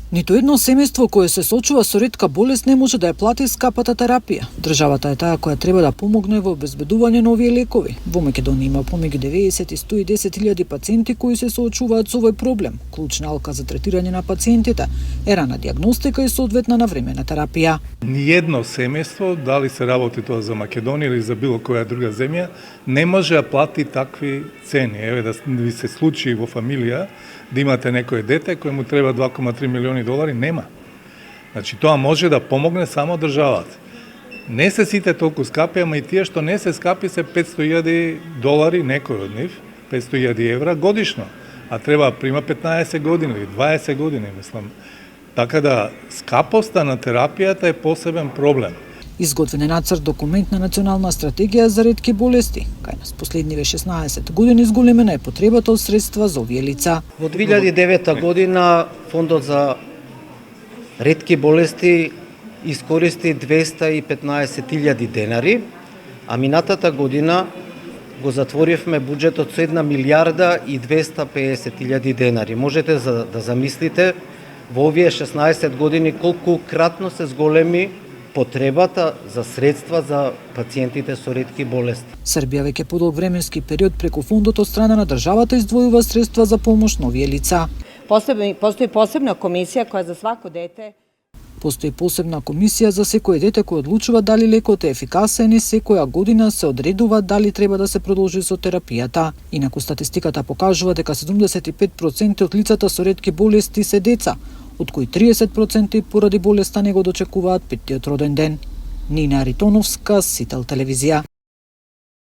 Ниту едно семејство кое се соочува со ретка болест не може да ја плати скапата терапија. Државата е таа која треба да помогне во обезбедување на овие лекови. Во Македонија има помеѓу 90 и 110.000 пациенти кои се соочуваат со овој проблем. Клучна алка за третирање на пациентите е рана диагностика и соодветна навремена терапија. Ниедно семејство, дали се работи тоа за Македонија или за било која друга земја, не може да плати такви цени. Еве да ви се случи во фамилија да имате некое дете кој му треба 2,3 милиони долари, нема. Значи тоа може да помогне само државата. Не се сите толку скапи, ама и тие што не се скапи се 500.000 долари, некој од нив, 500.000 евра годишно, а треба да прима 15 години или 20 години, мислам. Така да скапоста на терапијата е посебен проблем. Изготвен е нацрт документ на Национална стратегија за ретки болести. Кај нас последниве 16 години зголемена е потребата од средства за овие лица. Во 2009 година Фондот за ретки болести искористи 215.000 денари, а минатата година го затворивме буџетот со 1 милијарда и 250.000 денари. Можете да замислите во овие 16 години колку кратно се зголеми потребата за средства за пациентите со ретки болести. Србија веќе подолг временски период преку фондот од страна на државата издвојува средства за помош на овие лица. Постои посебна комисија која за свако дете Постои посебна комисија за секое дете кој одлучува дали лекот е ефикасен и секоја година се одредува дали треба да се продолжи со терапијата. Инаку статистиката покажува дека 75% од лицата со ретки болести се деца, од кои 30% поради болеста не го дочекуваат 5-тиот роден ден. Нина Ритоновска, Сител телевизија.